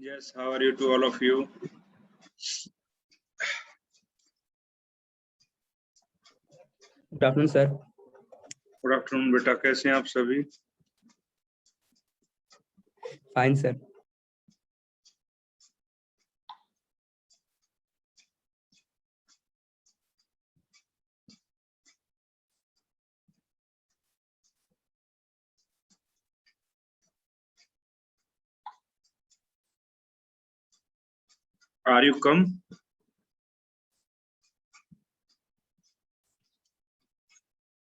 Yes, how are you to all of you? Good afternoon sir. Good afternoon बेटा, कैसे हैं आप सभी? Fine sir. Are you come?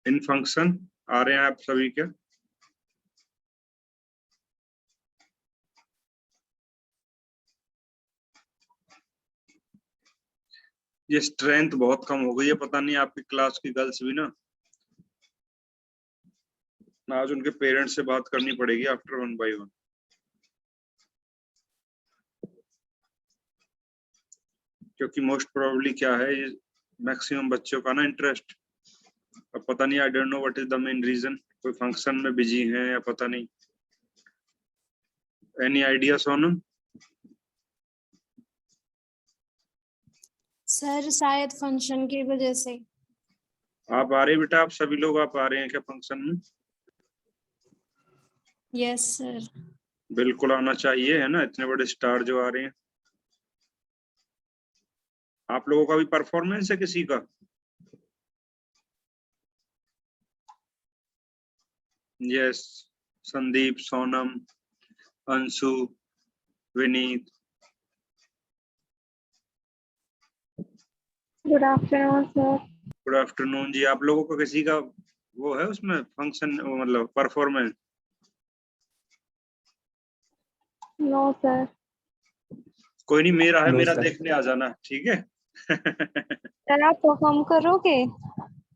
इन फंक्शन आ रहे हैं आप सभी क्या? ये स्ट्रेंथ बहुत कम हो गई है, पता नहीं आपकी क्लास की गर्ल्स भी ना, आज उनके पेरेंट्स से बात करनी पड़ेगी आफ्टर 1 by 1। क्योंकि मोस्ट प्रोबेबली क्या है, ये मैक्सिमम बच्चों का ना इंटरेस्ट, अब पता नहीं, I don't know what is the main reason. कोई फंक्शन में बिजी है या पता नहीं। Any idea Sonam? सर शायद फंक्शन की वजह से। आप आ रहे हैं बेटा? आप सभी लोग आप आ रहे हैं क्या फंक्शन में? Yes sir. बिल्कुल आना चाहिए, है ना, इतने बड़े स्टार जो आ रहे हैं। आप लोगों का भी परफॉर्मेंस है किसी का? Yes, Sandeep, Sonam, Anshu, Vineet. Good afternoon sir. Good afternoon ji. आप लोगों को किसी का वो है उसमें फंक्शन, मतलब परफॉर्मेंस? No sir. कोई नहीं, मेरा है, No, मेरा sir. देखने आ जाना, ठीक है? सर आप परफॉर्म करोगे?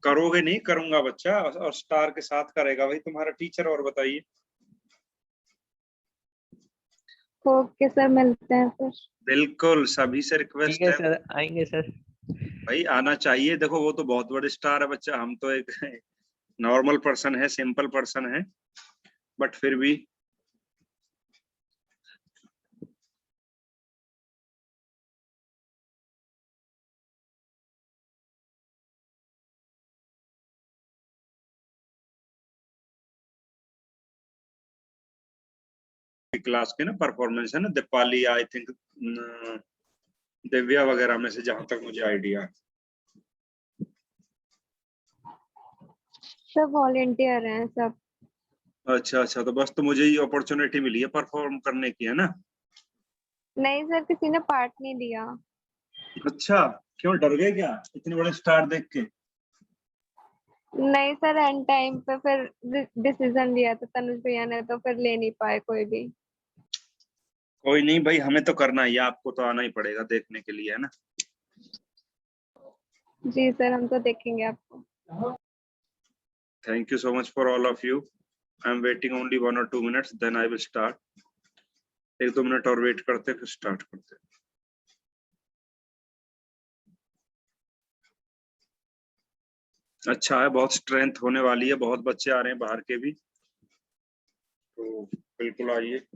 करोगे नहीं? करूंगा बच्चा, और स्टार के साथ करेगा भाई तुम्हारा टीचर। और बताइए। ओके सर, मिलते हैं फिर। बिल्कुल, सभी से ठीक रिक्वेस्ट है है सर, आएंगे सर। भाई, आना चाहिए। देखो वो तो बहुत बड़े स्टार है बच्चा, हम तो एक नॉर्मल पर्सन है, सिंपल पर्सन है, बट फिर भी क्लास के ना परफॉर्मेंस है ना, दीपाली, आई थिंक दिव्या वगैरह में से, जहां तक मुझे आइडिया है। सब वॉलेंटियर हैं सब। अच्छा अच्छा, तो बस तो मुझे ये अपॉर्चुनिटी मिली है परफॉर्म करने की, है ना? नहीं सर, किसी ने पार्ट नहीं लिया। अच्छा, क्यों, डर गए क्या इतने बड़े स्टार देख के? नहीं सर, एंड टाइम पे फिर डिसीजन लिया था तनुज भैया ने, तो फिर ले नहीं पाए कोई भी। कोई नहीं भाई, हमें तो करना ही है, आपको तो आना ही पड़ेगा देखने के लिए, है ना? जी सर, हम तो देखेंगे आपको। Thank you so much for all of you. I am waiting only 1 or 2 minutes, then I will start. 1-2 minute और वेट करते फिर स्टार्ट करते। अच्छा है, बहुत स्ट्रेंथ होने वाली है, बहुत बच्चे आ रहे हैं बाहर के भी, तो बिल्कुल आइए।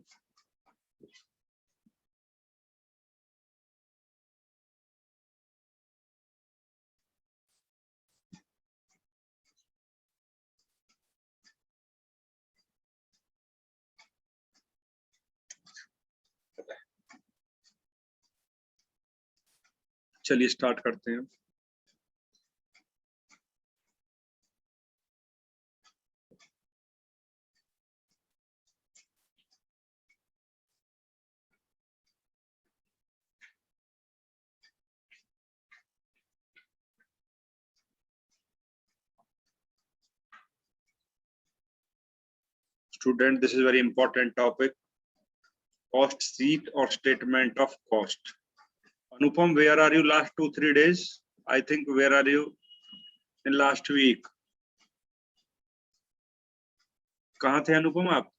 चलिए स्टार्ट करते हैं। Student, this is very important topic. Cost sheet or statement of cost. Anupam, where are you last 2-3 days? I think, where are you in last week? कहाँ थे अनुपम आप?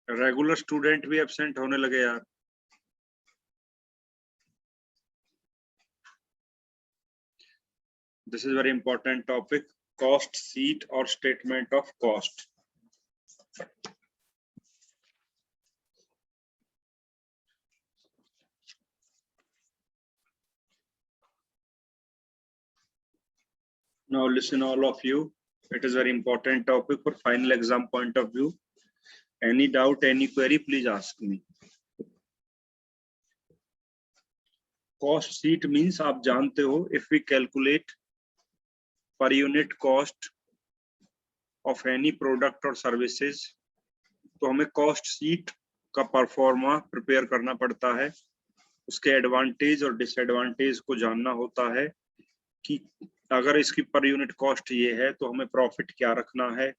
रेगुलर स्टूडेंट भी एब्सेंट होने लगे यार। This is very important topic. Cost sheet or statement of cost. Now listen all of you. It is very important topic for final exam point of view. Any doubt, any query, please ask me. Cost sheet means आप जानते हो, if we calculate per unit cost of any product or services, तो हमें cost sheet का pro forma prepare करना पड़ता है. उसके एडवांटेज और डिसएडवांटेज को जानना होता है कि अगर इसकी पर यूनिट कॉस्ट ये है तो हमें प्रॉफिट क्या रखना है,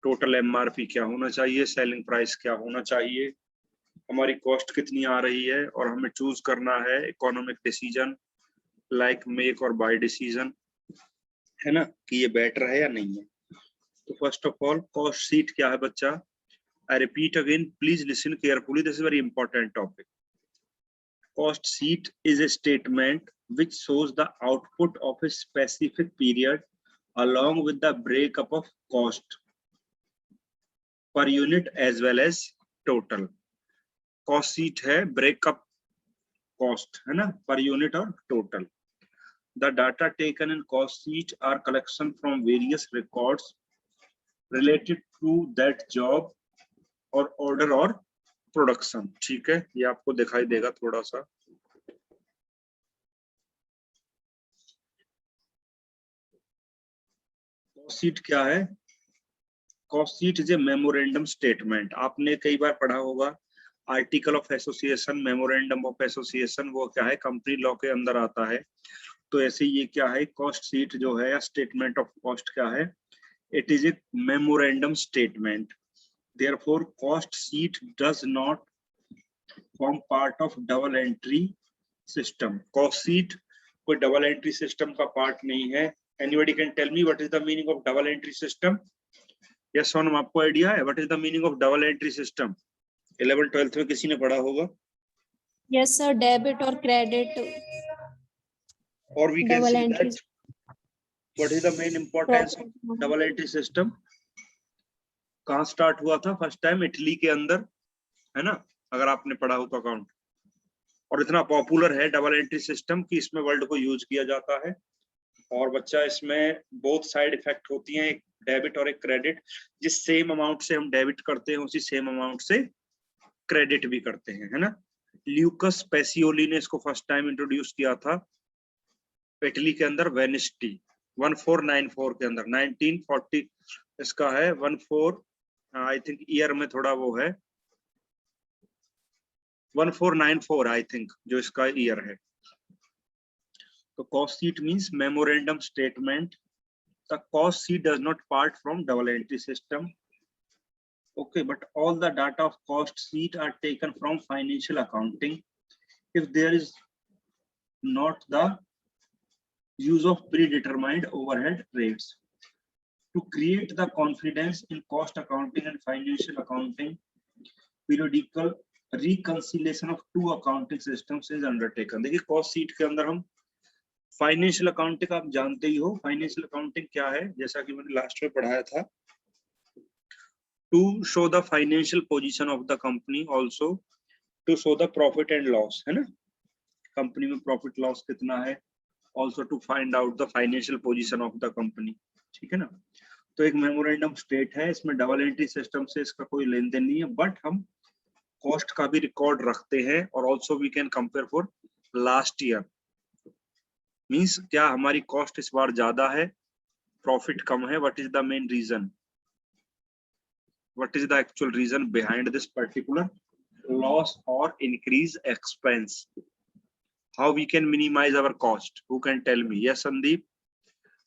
टोटल एमआरपी क्या होना चाहिए, सेलिंग प्राइस क्या होना चाहिए, हमारी कॉस्ट कितनी आ रही है, और हमें चूज करना है इकोनॉमिक डिसीजन लाइक मेक और बाय डिसीजन, है ना, कि ये बेटर है या नहीं है. तो first of all cost sheet क्या है बच्चा? I repeat again, please listen carefully, this is very important topic. Cost sheet is a statement which shows the output of a specific period along with the breakup of cost per unit as well as total. Cost sheet है breakup cost, है ना, per unit और total. The data taken in cost sheet are collection from various records related to that job or order or production. ठीक है, ये आपको दिखाई देगा थोड़ा सा. कॉस्ट शीट क्या है? Cost sheet is a memorandum statement. आपने कई बार पढ़ा होगा article of association, memorandum of association, वो क्या है, कंपनी लॉ के अंदर आता है. तो ऐसे ये क्या है, कॉस्ट शीट जो है या स्टेटमेंट ऑफ कॉस्ट क्या है? It is A memorandum statement. Therefore, cost sheet does not form part of double entry system. Cost sheet कोई double entry system का part नहीं है. Anybody can tell me what is the meaning of double entry system? Yes, Sonam, आपको idea है what is the meaning of double entry system? 11th 12th में किसी ने पढ़ा होगा? Yes, sir. Debit or credit. Or we can Double see entry. that what is the main importance of double entry system? कहाँ start हुआ था first time? Italy के अंदर, है ना, अगर आपने पढ़ा हो तो अकाउंट. और इतना पॉपुलर है डबल एंट्री सिस्टम कि इसमें वर्ल्ड को यूज किया जाता है. और बच्चा इसमें बहुत साइड इफेक्ट होती हैं, एक डेबिट और एक क्रेडिट. जिस सेम अमाउंट से हम डेबिट करते हैं उसी सेम अमाउंट से क्रेडिट भी करते हैं, है ना. ल्यूकस पेसियोली ने इसको फर्स्ट टाइम इंट्रोड्यूस किया था इटली के अंदर, वेनिस्टी 1494 के अंदर. 1940 इसका है, 14 आई थिंक ईयर में थोड़ा वो है, 1494 आई थिंक जो इसका ईयर है. तो cost sheet means memorandum statement. The cost sheet does not part from double entry system. Okay, but all the data of cost sheet are taken from financial accounting. If there is not the use of predetermined overhead rates. To create the confidence in cost accounting and financial accounting, periodical reconciliation of two accounting systems is undertaken. देखिए cost sheet के अंदर हम financial accounting, आप जानते ही हो financial accounting क्या है, जैसा कि मैंने लास्ट में पढ़ाया था. To show the financial position of the company, also to show the profit and loss, है ना, कंपनी में प्रॉफिट लॉस कितना है, also to find out the financial position of the company. ठीक है ना. तो एक मेमोरेंडम स्टेट है, इसमें डबल एंट्री सिस्टम से इसका कोई लेन देन नहीं है, बट हम कॉस्ट का भी रिकॉर्ड रखते हैं. और also we can compare for last year. Means क्या हमारी कॉस्ट इस बार ज्यादा है, प्रॉफिट कम है, what is the main reason, what is the actual reason behind this particular loss or increase expense? How we can minimize our cost? Who can tell me? Yes, Sandeep.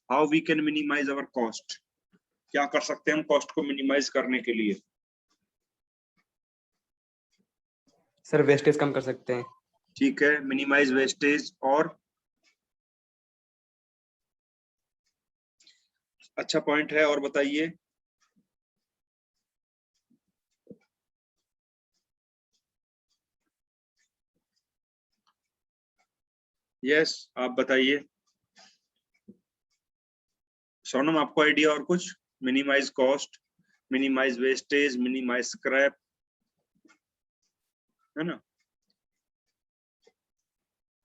How we can minimize our cost? क्या कर सकते हैं हम cost को minimise करने के लिए? Sir wastage कम कर सकते हैं. ठीक है, मिनिमाइज वेस्टेज. और अच्छा पॉइंट है, और बताइए. यस, आप बताइए. सोनम, आपको आइडिया और कुछ? Minimise cost, minimise wastage, minimise scrap, है ना,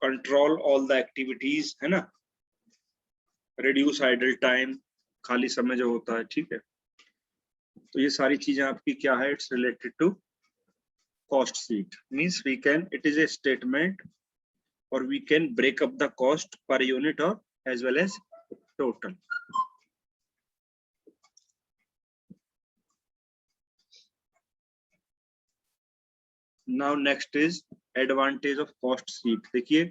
कंट्रोल ऑल द एक्टिविटीज, है ना, रिड्यूस आइडल टाइम, खाली समय जो होता है, ठीक है। तो ये सारी चीजें आपकी क्या है, it's related to cost sheet. Means we can, it is a statement और we can break up the cost per unit और as well as total. Now next is advantage of cost sheet। देखिए,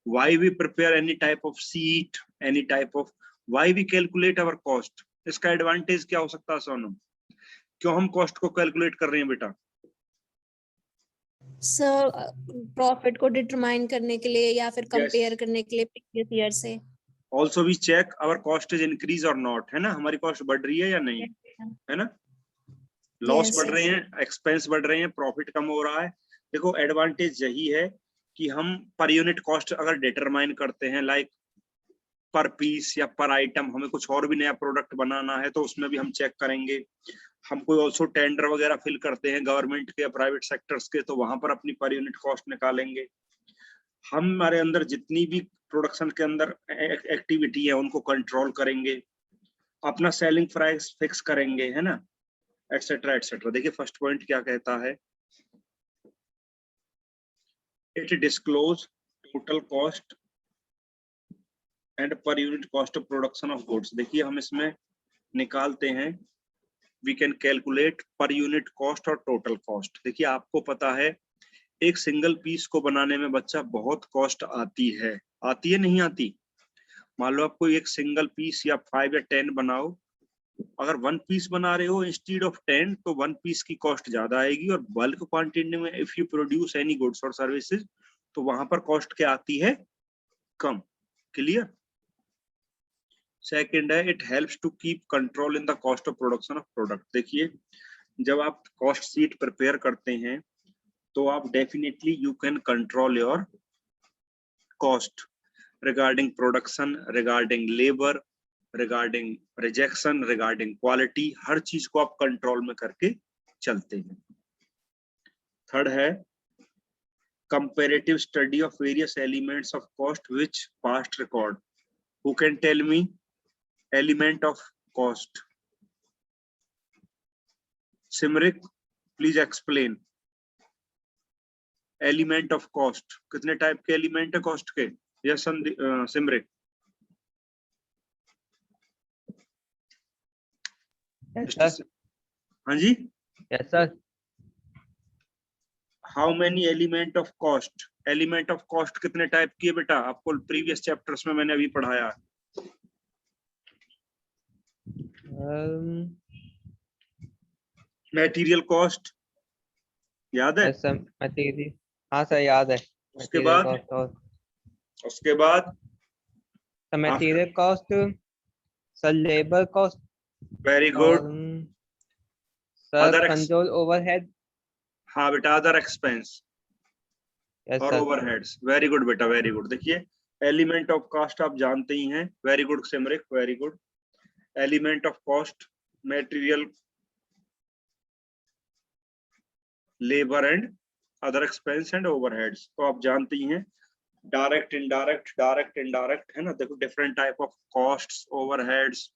why we prepare any type of sheet, any type of, why we calculate our cost, इसका advantage क्या हो सकता है सोनम? क्यों हम cost को कैलकुलेट कर रहे हैं बेटा? सर प्रॉफिट को डिटरमाइन करने के लिए या फिर कंपेयर करने के लिए प्रीवियस ईयर से। Also we check our cost is increase और नॉट, है ना, हमारी कॉस्ट बढ़ रही है या नहीं, है ना, लॉस Yes, बढ़ रहे yes. हैं, एक्सपेंस बढ़ रहे हैं, प्रॉफिट कम हो रहा है। देखो एडवांटेज यही है कि हम पर यूनिट कॉस्ट अगर डिटरमाइन करते हैं, लाइक पर पीस या पर आइटम, हमें कुछ और भी नया प्रोडक्ट बनाना है तो उसमें भी हम चेक करेंगे। हम कोई ऑल्सो टेंडर वगैरह फिल करते हैं गवर्नमेंट के या प्राइवेट सेक्टर्स के, तो वहां पर अपनी पर यूनिट कॉस्ट निकालेंगे। हमारे अंदर जितनी भी प्रोडक्शन के अंदर एक्टिविटी है उनको कंट्रोल करेंगे, अपना सेलिंग प्राइस फिक्स करेंगे, है ना, एटसेट्रा एटसेट्रा। देखिए फर्स्ट पॉइंट क्या कहता है, it disclose total cost and per unit cost of production of goods. देखिए हम इसमें निकालते हैं, we can calculate per unit cost और टोटल कॉस्ट। देखिए आपको पता है एक सिंगल पीस को बनाने में बच्चा बहुत कॉस्ट आती है नहीं आती? मान लो आपको एक सिंगल पीस या 5 या 10 बनाओ, अगर 1 पीस बना रहे हो इंस्टीड ऑफ 10 तो 1 पीस की कॉस्ट ज्यादा आएगी, और बल्क क्वांटिटी में if you produce any goods और सर्विसेज तो वहां पर कॉस्ट क्या आती है, कम। क्लियर? सेकंड है, it helps to keep control in the cost of production of product. देखिए जब आप कॉस्ट शीट प्रिपेयर करते हैं तो आप definitely you can control your cost regarding production, regarding labour, regarding rejection, regarding quality, हर चीज को आप कंट्रोल में करके चलते हैं। थर्ड है comparative study of various elements of cost which past record. Who can tell me element of cost? Simrik please explain. Element of cost, कितने टाइप के एलिमेंट है कॉस्ट के? यस सिमरिक। हाँ जी, yes sir. How many element of cost? Element of cost कितने type की है बेटा? आपको प्रीवियस चैप्टर्स में मैंने अभी पढ़ाया। मटेरियल कॉस्ट याद है? सर मटेरियल, हाँ सर याद है। उसके बाद material cost, sir labour cost, very good. Sir control overhead. हाँ बेटा, अदर एक्सपेंस और सर ओवरहेड्स। वेरी गुड बेटा, वेरी गुड। देखिए एलिमेंट ऑफ कॉस्ट आप जानते ही हैं। Very good Simrik, very good. Element of cost material, labour and other expense and overheads तो आप जानते ही हैं। डायरेक्ट इनडायरेक्ट, डायरेक्ट इनडायरेक्ट, है ना। देखो different type of costs, overheads,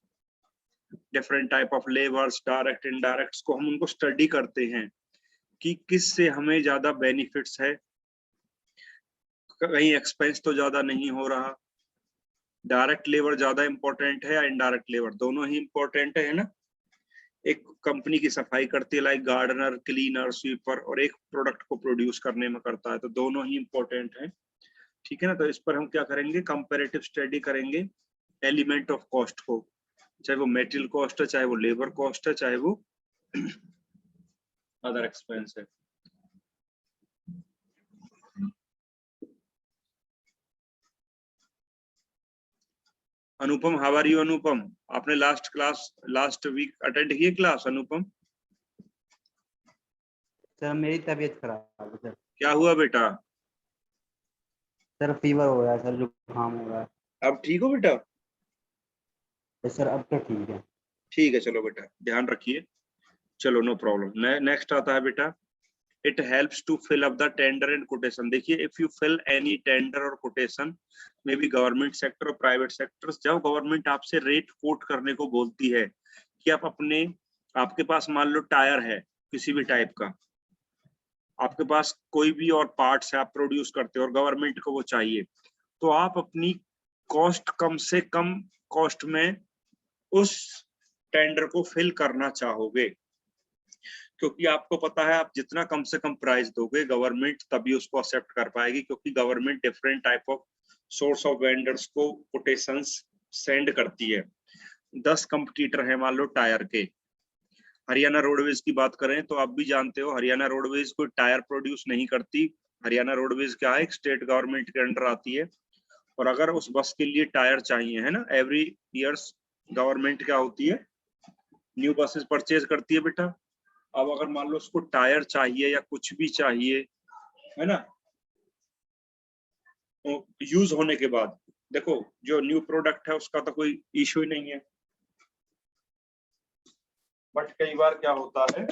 different type of labours, direct indirects को हम उनको स्टडी करते हैं कि किस से हमें ज्यादा बेनिफिट्स है, कहीं एक्सपेंस तो ज्यादा नहीं हो रहा, डायरेक्ट लेबर ज्यादा इंपॉर्टेंट है या इनडायरेक्ट लेबर, दोनों ही इंपॉर्टेंट है ना। एक कंपनी की सफाई करती है लाइक गार्डनर, क्लीनर, स्वीपर, और एक प्रोडक्ट को प्रोड्यूस करने में करता है, तो दोनों ही इंपॉर्टेंट है, ठीक है ना। तो इस पर हम क्या करेंगे, कंपैरेटिव स्टडी करेंगे एलिमेंट ऑफ कॉस्ट को, चाहे वो मटेरियल कॉस्ट है, चाहे वो लेबर कॉस्ट है, चाहे वो अदर एक्सपेंस है। अनुपम, हाउ आर यू अनुपम? आपने लास्ट वीक अटेंड किए क्लास अनुपम? सर मेरी तबीयत खराब है सर। क्या हुआ बेटा? सर फीवर हो रहा है सर, जुकाम हो रहा है। अब ठीक हो बेटा? सर अब तो ठीक है। ठीक है, चलो बेटा ध्यान रखिए। चलो नो प्रॉब्लम। नेक्स्ट आता है बेटा, it helps to fill up the tender and quotation. देखिए, if you fill any tender और quotation, may be government sector और प्राइवेट सेक्टर्स, जब गवर्नमेंट आपसे रेट कोट करने को बोलती है कि आप अपने, आपके पास मान लो टायर है किसी भी टाइप का, आपके पास कोई भी और पार्ट्स है आप प्रोड्यूस करते हो और गवर्नमेंट को वो चाहिए, तो आप अपनी कॉस्ट कम से कम कॉस्ट में उस टेंडर को फिल करना चाहोगे, क्योंकि आपको पता है आप जितना कम से कम प्राइस दोगे गवर्नमेंट तभी उसको एक्सेप्ट कर पाएगी, क्योंकि government different type of source of vendors को कोटेशंस सेंड करती है। 10 कंपटीटर है मान लो टायर के। हरियाणा रोडवेज की बात करें तो आप भी जानते हो हरियाणा रोडवेज कोई टायर प्रोड्यूस नहीं करती। हरियाणा रोडवेज क्या है, एक स्टेट गवर्नमेंट के अंडर आती है, और अगर उस बस के लिए टायर चाहिए, है ना, एवरी ईयर्स गवर्नमेंट क्या होती है, न्यू बसेस परचेज करती है बेटा। अब अगर मान लो उसको टायर चाहिए या कुछ भी चाहिए, है ना, तो यूज होने के बाद देखो जो न्यू प्रोडक्ट है उसका तो कोई इश्यू ही नहीं है, बट कई बार क्या होता है,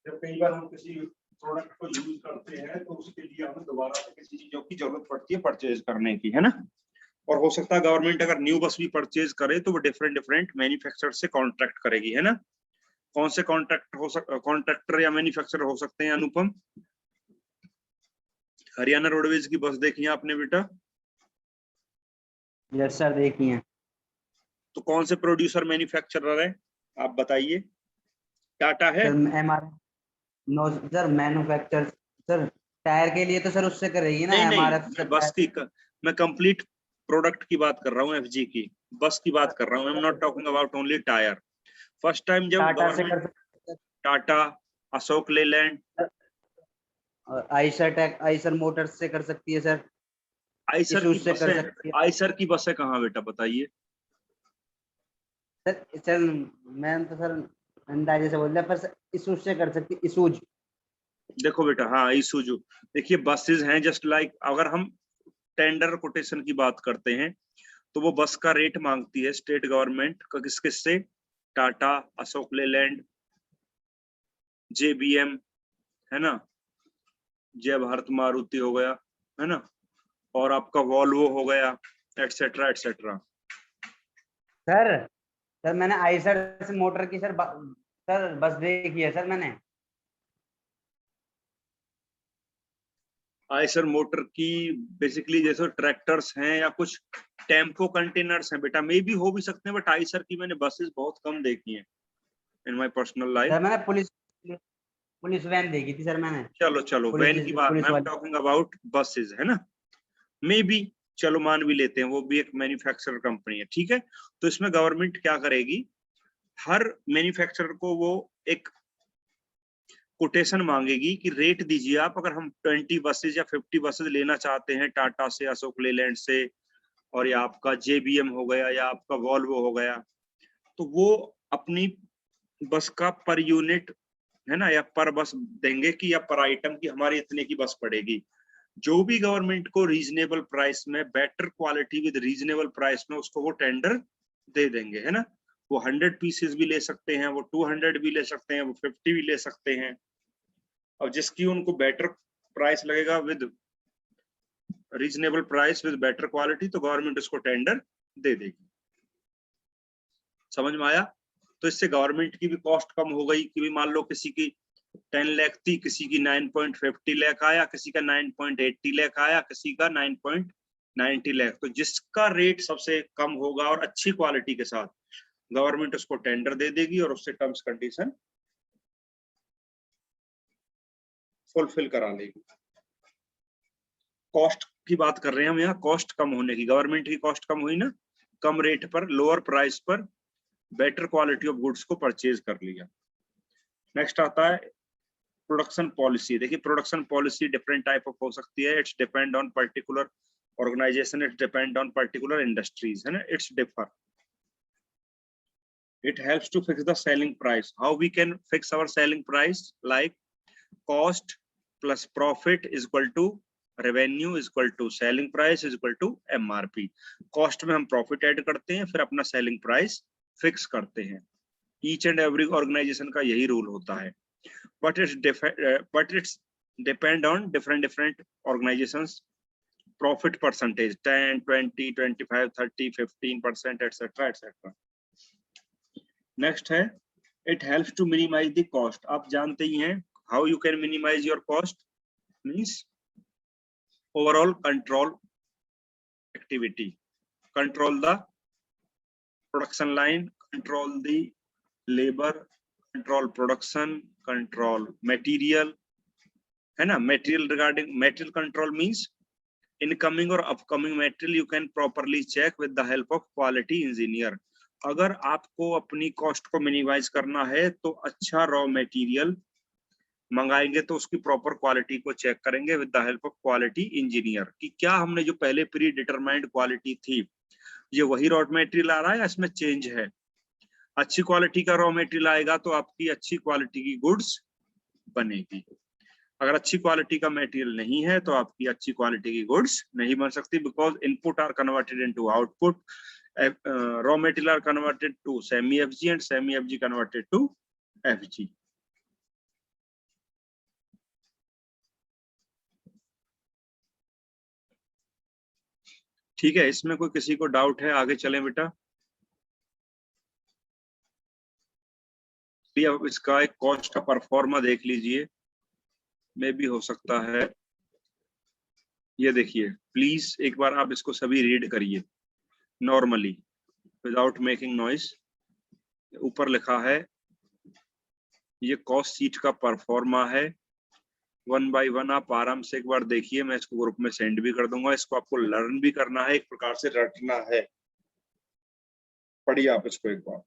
जब कई बार हम किसी प्रोडक्ट को यूज करते हैं तो उसके लिए हमें दोबारा से किसी चीजों की जरूरत पड़ती है परचेज करने की, है ना। और हो सकता है गवर्नमेंट अगर न्यू बस भी परचेज करे तो वो डिफरेंट डिफरेंट मैन्युफैक्चरर से कॉन्ट्रैक्ट करेगी, है ना। कौन से कॉन्ट्रैक्टर या मैन्युफैक्चरर हो सकते हैं अनुपम? हरियाणा रोडवेज की बस देखी है आपने बेटा? यस सर, देखी है। तो कौन से प्रोड्यूसर मैन्युफैक्चरर है आप बताइए? टाटा है? No sir, manufacture sir tyre के लिए तो सर उससे करेगी ना, नहीं MRF नहीं, से। बस की मैं कंप्लीट प्रोडक्ट की बात कर रहा हूँ, FG की बस की बात कर रहा हूँ। I am not talking about only tyre. First time जब टाटा से कर गवर्नमेंट, सकते हैं टाटा, अशोक लेलैंड, और आइसर मोटर्स से कर सकती है सर। आइसर की इसूज से कर बसें, सकती है आइसर की बसें कहाँ बेटा बताइए? सर। सर मैं तो सर अंदाजे से बोल रहा, पर इसूज से कर सकती है, इसूज। देखो बेटा, हाँ ईसुजू, देखिए बसेस हैं जस्ट लाइक, अगर हम टेंडर कोटेशन की बात करते हैं तो वो बस का रेट मांगती है स्टेट गवर्नमेंट का, किस किस से, टाटा, अशोक लेलैंड, JBM, है ना, जय भारत मारुति हो गया, है ना, और आपका वॉल्वो हो गया, एटसेट्रा एटसेट्रा। सर सर मैंने आइसर से मोटर की सर बस देखी है सर मैंने। आइसर मोटर की बेसिकली जैसे ट्रैक्टर्स हैं या कुछ टेम्पो कंटेनर्स हैं बेटा, मे भी हो भी सकते हैं, बट आइसर की मैंने बसेस बहुत कम देखी हैं in my personal life. Sir मैंने पुलिस वैन देखी थी सर मैंने। चलो चलो, वैन की बात, पुलिस आई एम वाली। टॉकिंग अबाउट बसेस, है ना। मे बी, चलो मान भी लेते हैं वो भी एक मैन्युफैक्चरर कंपनी है, ठीक है। तो इसमें गवर्नमेंट क्या करेगी, हर मैन्युफैक्चरर को वो एक कोटेशन मांगेगी कि रेट दीजिए आप, अगर हम 20 बसेज या 50 बसेज लेना चाहते हैं टाटा से, अशोक लेलैंड से, और या आपका JBM हो गया या आपका वॉल्वो हो गया, तो वो अपनी बस का पर यूनिट, है ना, या पर बस देंगे कि या पर आइटम की हमारी इतने की बस पड़ेगी। जो भी गवर्नमेंट को रीजनेबल प्राइस में, better quality with reasonable price में, उसको वो टेंडर दे देंगे, है ना। वो 100 पीसेस भी ले सकते हैं, वो 200 भी ले सकते हैं, वो 50 भी ले सकते हैं, और जिसकी उनको बेटर प्राइस लगेगा with reasonable price with better quality, तो गवर्नमेंट उसको टेंडर दे देगी। समझ में आया? तो इससे गवर्नमेंट की भी कॉस्ट कम हो गई कि भी मान लो किसी की 10 लाख थी, किसी की 9.50 लाख आया, किसी का 9.80 लाख आया, किसी का 9.90 लाख। तो जिसका रेट सबसे कम होगा और अच्छी क्वालिटी के साथ, गवर्नमेंट उसको टेंडर दे देगी और उससे टर्म्स कंडीशन फुलफिल करा लेगी। कॉस्ट की बात कर रहे हैं हम यहाँ, कॉस्ट कम होने की, गवर्नमेंट की कॉस्ट कम हुई ना, कम रेट पर, लोअर प्राइस पर बेटर क्वालिटी ऑफ गुड्स को परचेज कर लिया। नेक्स्ट आता है प्रोडक्शन पॉलिसी। देखिए production policy different type of हो सकती है, it's depend on particular organization, it depend on particular industries, है ना, it's differ. It helps to fix the selling price. How we can fix our selling price? Like cost plus profit is equal to revenue is equal to selling price is equal to MRP. Cost में हम profit add करते हैं, फिर अपना selling price fix करते हैं। Each and every organisation का यही रूल होता है, but it's depend on different organisations profit percentage 10, 20, 25, 30, 15% etcetera etcetera. Next है it helps to minimise the cost. आप जानते ही हैं how you can minimise your cost, means overall control activity, control the production line, control the labour, control production, control material, है ना। Material regarding material control means incoming और upcoming material you can properly check with the help of quality engineer. अगर आपको अपनी cost को minimise करना है तो अच्छा रॉ मटेरियल मंगाएंगे तो उसकी प्रॉपर क्वालिटी को चेक करेंगे with the help of quality engineer कि क्या हमने जो पहले प्री डिटरमाइंड क्वालिटी थी ये वही रॉ मटेरियल आ रहा है या इसमें चेंज है। अच्छी क्वालिटी का रॉ मटेरियल आएगा तो आपकी अच्छी क्वालिटी की गुड्स बनेगी। अगर अच्छी क्वालिटी का मटेरियल नहीं है तो आपकी अच्छी क्वालिटी की गुड्स नहीं बन सकती, because input are converted into output, raw material are converted to semi FG and semi FG converted to FG. ठीक है, इसमें कोई किसी को डाउट है? आगे चलें बेटा। अब इसका एक कॉस्ट का परफॉर्मा देख लीजिए, में भी हो सकता है। ये देखिए प्लीज एक बार आप इसको सभी रीड करिए नॉर्मली विदाउट मेकिंग नॉइस। ऊपर लिखा है ये कॉस्ट शीट का परफॉर्मा है, 1 बाय 1 आप आराम से एक बार देखिए, मैं इसको ग्रुप में सेंड भी कर दूंगा। इसको आपको लर्न भी करना है, एक प्रकार से रटना है। पढ़िए आप इसको एक बार।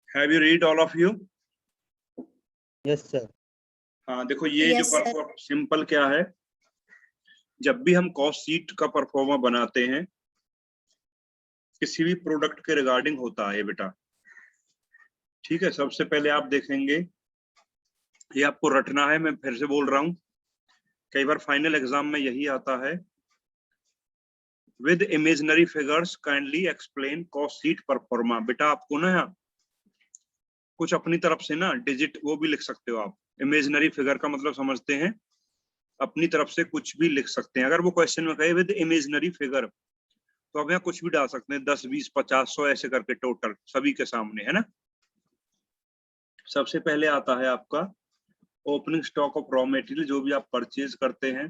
Have you read all of you? Yes sir. हाँ देखो ये Yes, sir. जो सिंपल क्या है, जब भी हम कॉस्ट शीट का परफॉर्मा बनाते हैं किसी भी प्रोडक्ट के रिगार्डिंग होता है बेटा। ठीक है, सबसे पहले आप देखेंगे, ये आपको रटना है, मैं फिर से बोल रहा हूं, कई बार फाइनल एग्जाम में यही आता है। With imaginary figures kindly explain cost sheet pro forma. बेटा आपको ना कुछ अपनी तरफ से ना डिजिट वो भी लिख सकते हो आप। इमेजिनरी फिगर का मतलब समझते हैं, अपनी तरफ से कुछ भी लिख सकते हैं। अगर वो क्वेश्चन में कहे विद इमेजिनरी फिगर तो अब यहाँ कुछ भी डाल सकते हैं, 10, 20, 50, 100 ऐसे करके टोटल सभी के सामने, है ना। सबसे पहले आता है आपका opening stock of raw material, जो भी आप परचेज करते हैं,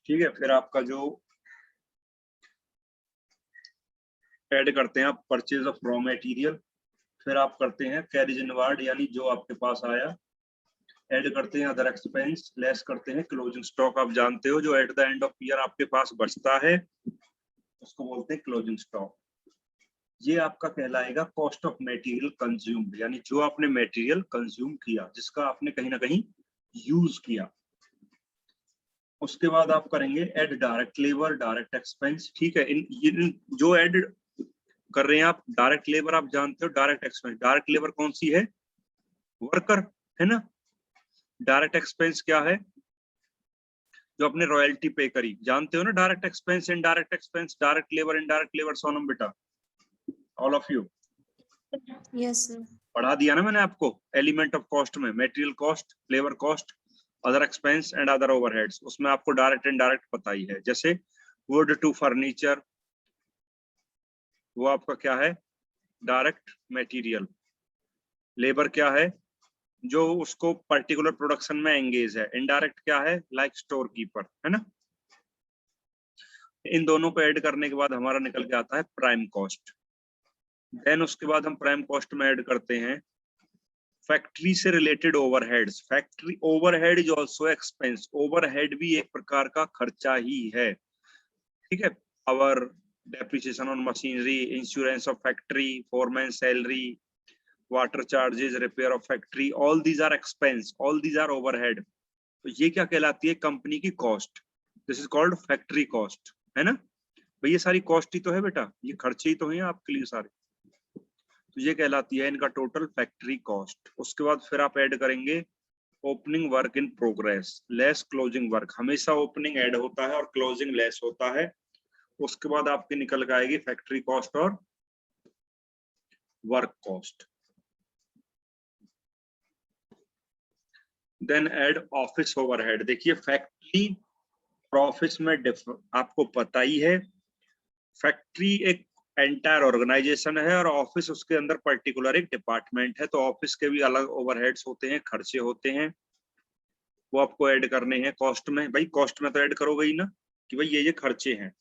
ठीक है। फिर आपका जो ऐड करते हैं आप परचेज ऑफ रॉ मटेरियल, फिर आप करते हैं कैरिज इनवार्ड यानी जो आपके पास आया, ऐड करते हैं अदर एक्सपेंस, लेस करते हैं क्लोजिंग स्टॉक। आप जानते हो जो at the end of year आपके पास बचता है उसको बोलते हैं क्लोजिंग स्टॉक। ये आपका कहलाएगा कॉस्ट ऑफ मटेरियल कंज्यूम्ड, यानी जो आपने मटेरियल कंज्यूम किया, जिसका आपने कहीं ना कहीं यूज किया। उसके बाद आप करेंगे add direct labour, direct expense, ठीक है। इन जो ऐड कर रहे हैं आप डायरेक्ट लेबर, आप जानते हो डायरेक्ट एक्सपेंस, डायरेक्ट लेबर कौन सी है, वर्कर, है ना। डायरेक्ट एक्सपेंस क्या है, जो अपने रॉयल्टी पे करी, जानते हो ना। Direct expense, indirect expense, direct labour, indirect labour, Sonam बेटा, all of you yes sir. पढ़ा दिया ना मैंने आपको एलिमेंट ऑफ कॉस्ट में, material cost, labour cost, other expense and other overheads. उसमें आपको डायरेक्ट इनडायरेक्ट पता ही है। जैसे वुड टू फर्नीचर, वो आपका क्या है, डायरेक्ट मटेरियल। लेबर क्या है, जो उसको पर्टिकुलर प्रोडक्शन में एंगेज है। इनडायरेक्ट क्या है, लाइक स्टोर कीपर, है ना। इन दोनों को ऐड करने के बाद हमारा निकल के आता है प्राइम कॉस्ट। देन उसके बाद हम प्राइम कॉस्ट में ऐड करते हैं फैक्ट्री से related overheads. Factory overhead is also expense, overhead भी एक प्रकार का खर्चा ही है, ठीक है। Our depreciation on machinery, insurance of factory, foreman salary, water charges, repair of factory, all these are expense, all these are overhead. तो ये क्या कहलाती है, कंपनी की cost. This is called factory cost, है ना। भाई ये सारी कॉस्ट ही तो है बेटा, ये खर्चे ही तो हैं आपके लिए सारे, तो ये कहलाती है इनका टोटल फैक्ट्री कॉस्ट। उसके बाद फिर आप ऐड करेंगे opening work in progress, less closing work. हमेशा ओपनिंग ऐड होता है और क्लोजिंग लेस होता है। उसके बाद आपकी निकल के आएगी फैक्ट्री कॉस्ट और work cost. Then add office overhead. देखिए फैक्ट्री और ऑफिस में आपको पता ही है, फैक्ट्री एक एंटायर ऑर्गेनाइजेशन है और ऑफिस उसके अंदर पर्टिकुलर एक डिपार्टमेंट है। तो ऑफिस के भी अलग ओवरहेड्स होते हैं, खर्चे होते हैं, वो आपको ऐड करने हैं कॉस्ट में। भाई कॉस्ट में तो ऐड करोगे ही ना कि भाई ये खर्चे हैं।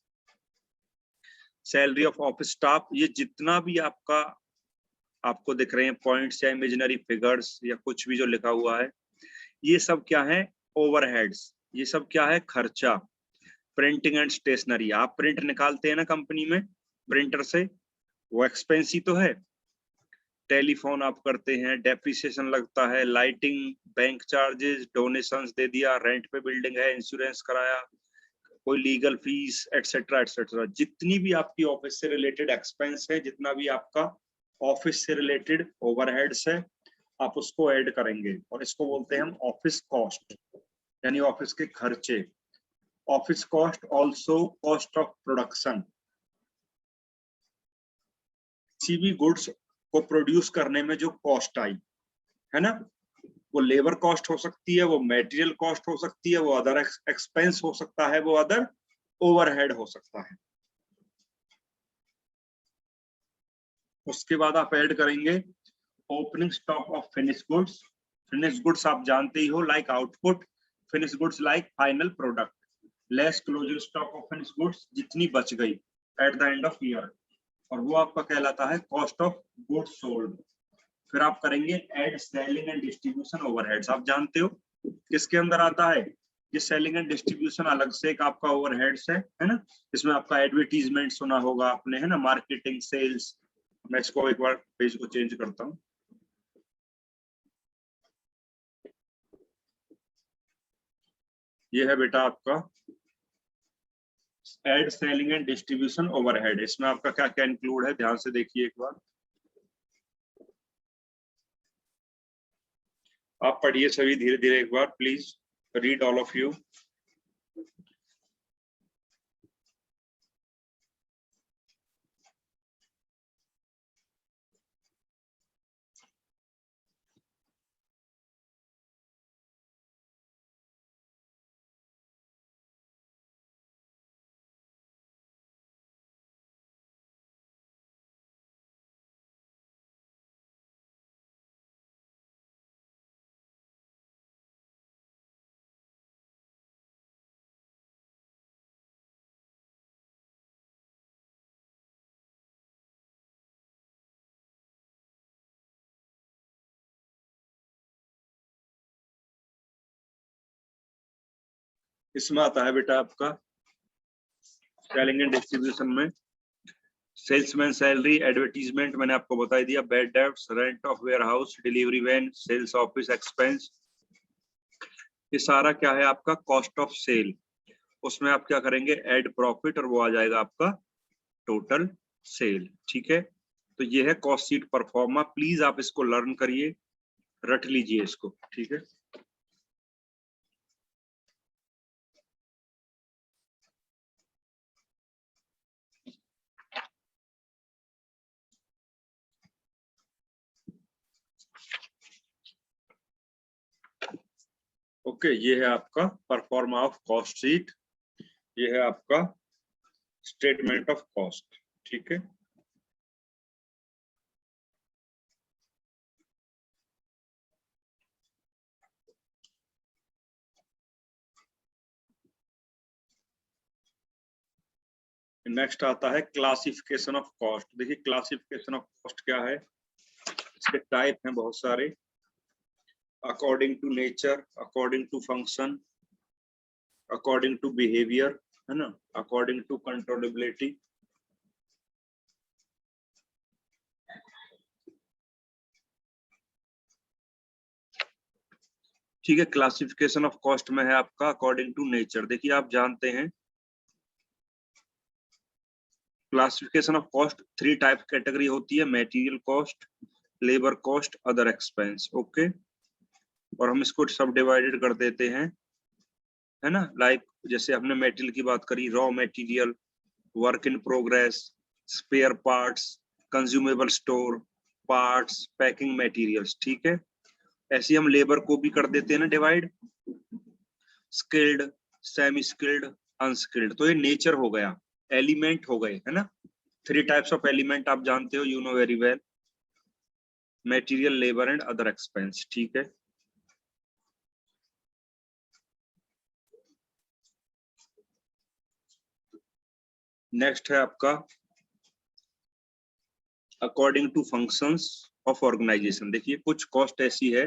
सैलरी ऑफ ऑफिस स्टाफ, ये जितना भी आपका आपको दिख रहे हैं पॉइंट्स या इमेजिनरी फिगर्स या कुछ भी जो लिखा हुआ है, ये सब क्या है, ओवरहेड्स। ये सब क्या है, खर्चा। प्रिंटिंग एंड स्टेशनरी, आप प्रिंट निकालते हैं ना कंपनी में प्रिंटर से, वो एक्सपेंस ही तो है। टेलीफोन आप करते हैं, डेप्रिसिएशन लगता है, लाइटिंग, बैंक चार्जेस, डोनेशंस दे दिया, रेंट पे बिल्डिंग है, इंश्योरेंस कराया, कोई लीगल फीस एटसेट्रा एटसेट्रा। जितनी भी आपकी ऑफिस से रिलेटेड एक्सपेंस है, जितना भी आपका ऑफिस से रिलेटेड ओवरहेड्स है, आप उसको ऐड करेंगे और इसको बोलते हैं हम ऑफिस कॉस्ट, यानी ऑफिस के खर्चे। Office cost also cost of production. किसी भी गुड्स को प्रोड्यूस करने में जो कॉस्ट आई है ना, वो लेबर कॉस्ट हो सकती है, वो मटेरियल कॉस्ट हो सकती है, वो अदर एक्सपेंस हो सकता है, वो अदर ओवरहेड हो सकता है। उसके बाद आप ऐड करेंगे opening stock of finish goods. Finish goods आप जानते ही हो, like output, finish goods like final product, less closing stock of finish goods, जितनी बच गई at the end of year, और वो आपका कहलाता है कॉस्ट ऑफ गुड्स सोल्ड। फिर आप करेंगे add selling and distribution overheads. आप जानते हो किसके अंदर आता है, ये सेलिंग एंड डिस्ट्रीब्यूशन अलग से एक आपका ओवरहेड्स है ना। इसमें आपका एडवर्टीजमेंट सुना होगा आपने, है ना, मार्केटिंग, सेल्स। मैं इसको एक बार पेज को चेंज करता हूँ। ये है बेटा आपका add selling and distribution overhead. इसमें आपका क्या क्या इंक्लूड है, ध्यान से देखिए एक बार। आप पढ़िए सभी धीरे धीरे एक बार, please read all of you. इसमें आता है बेटा आपका सेलिंग एंड डिस्ट्रीब्यूशन में सेल्समैन सैलरी, एडवर्टीजमेंट मैंने आपको बता दिया, bad debts, rent of warehouse, delivery van, sales office expense, ये सारा क्या है आपका कॉस्ट ऑफ सेल। उसमें आप क्या करेंगे ऐड प्रॉफिट और वो आ जाएगा आपका टोटल सेल। ठीक है, तो ये है कॉस्ट शीट परफॉर्मा। प्लीज आप इसको लर्न करिए, रट लीजिए इसको। ठीक है, ओके ये है आपका परफॉर्मा ऑफ कॉस्ट शीट, ये है आपका स्टेटमेंट ऑफ कॉस्ट। ठीक है, नेक्स्ट आता है क्लासिफिकेशन ऑफ कॉस्ट। देखिए क्लासिफिकेशन ऑफ कॉस्ट क्या है, इसके टाइप हैं बहुत सारे, according to nature, according to function, according to behaviour, है ना, अकॉर्डिंग टू कंट्रोलेबिलिटी। ठीक है, क्लासिफिकेशन ऑफ कॉस्ट में है आपका अकॉर्डिंग टू नेचर। देखिए आप जानते हैं classification of cost 3 type category होती है, material cost, labour cost, other expense. Okay, और हम इसको सब डिवाइडेड कर देते हैं, है ना, लाइक जैसे हमने मेटेरियल की बात करी, raw material, work in progress, spare parts, consumable store, parts, packing materials. ठीक है, ऐसे हम लेबर को भी कर देते हैं ना divide, skilled, semi skilled, unskilled. तो ये नेचर हो गया, एलिमेंट हो गए, है ना। 3 टाइप्स ऑफ एलिमेंट आप जानते हो, you know very well, material, labour and other expense. ठीक है, नेक्स्ट है आपका according to functions of organisation. देखिए कुछ कॉस्ट ऐसी है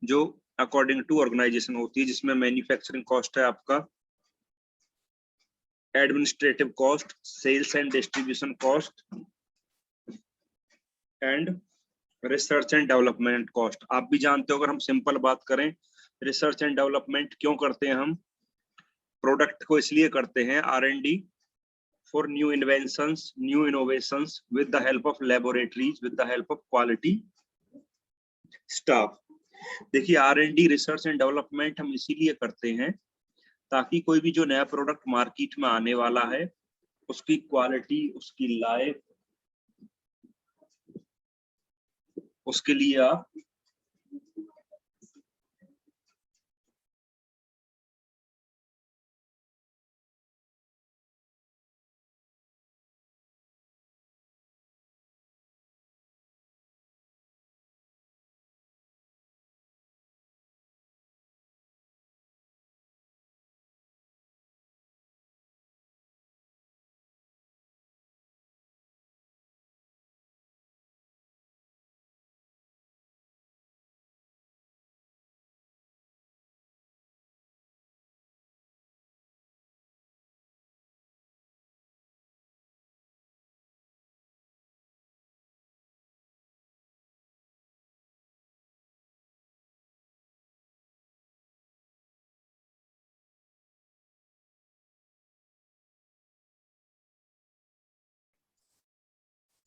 जो अकॉर्डिंग टू ऑर्गेनाइजेशन होती है, जिसमें मैन्युफैक्चरिंग कॉस्ट है आपका, administrative cost, sales and distribution cost and research and development cost. आप भी जानते हो, अगर हम सिंपल बात करें, रिसर्च एंड डेवलपमेंट क्यों करते हैं हम, प्रोडक्ट को इसलिए करते हैं, R&D for new inventions, new innovations with the help of laboratories, with the help of quality staff। देखिए R&D रिसर्च एंड डेवलपमेंट हम इसीलिए करते हैं ताकि कोई भी जो नया प्रोडक्ट मार्केट में आने वाला है उसकी क्वालिटी, उसकी लाइफ, उसके लिए आप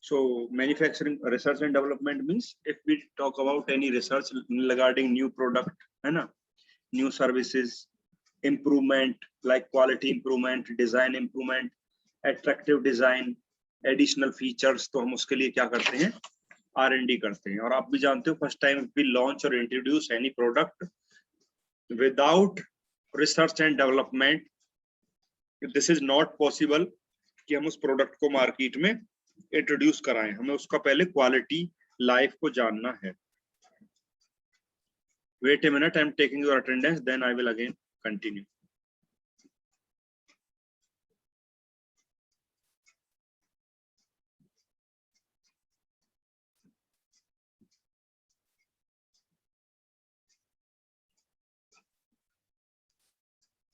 So manufacturing research and development means if we talk about any research regarding new product, है ना, new services, improvement like quality improvement, design improvement, attractive design, additional features, तो हम उसके लिए क्या करते हैं, R&D करते हैं। और आप भी जानते हो first time we launch or introduce any product without research and development, this is not possible कि हम उस प्रोडक्ट को मार्केट में इंट्रोड्यूस कराएं, हमें उसका पहले क्वालिटी, लाइफ को जानना है। Wait a minute, I am taking your attendance, then I will again continue.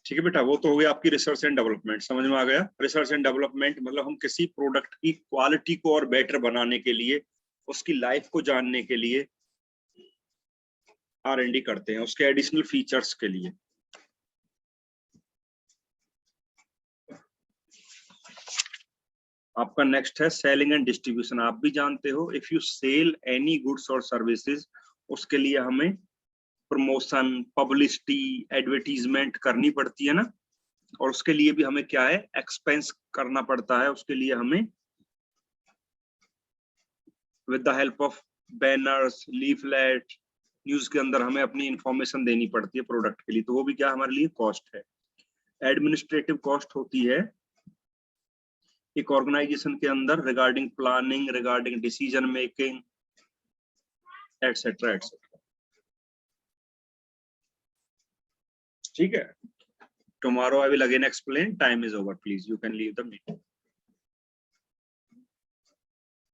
ठीक है बेटा, वो तो हो गया आपकी रिसर्च एंड डेवलपमेंट, समझ में आ गया। रिसर्च एंड डेवलपमेंट मतलब हम किसी प्रोडक्ट की क्वालिटी को और बेटर बनाने के लिए, उसकी लाइफ को जानने के लिए R&D करते हैं, उसके एडिशनल फीचर्स के लिए। आपका नेक्स्ट है सेलिंग एंड डिस्ट्रीब्यूशन। आप भी जानते हो, if you sell any goods और सर्विसेज, उसके लिए हमें प्रमोशन, पब्लिसिटी, एडवर्टीजमेंट करनी पड़ती है ना, और उसके लिए भी हमें क्या है, एक्सपेंस करना पड़ता है। उसके लिए हमें with the help of banners, leaflet, news के अंदर हमें अपनी इंफॉर्मेशन देनी पड़ती है प्रोडक्ट के लिए, तो वो भी क्या हमारे लिए कॉस्ट है। एडमिनिस्ट्रेटिव कॉस्ट होती है एक ऑर्गेनाइजेशन के अंदर regarding planning, regarding decision making, etcetera etcetera. ठीक है, tomorrow I will again explain. Time is over, please you can leave the meeting.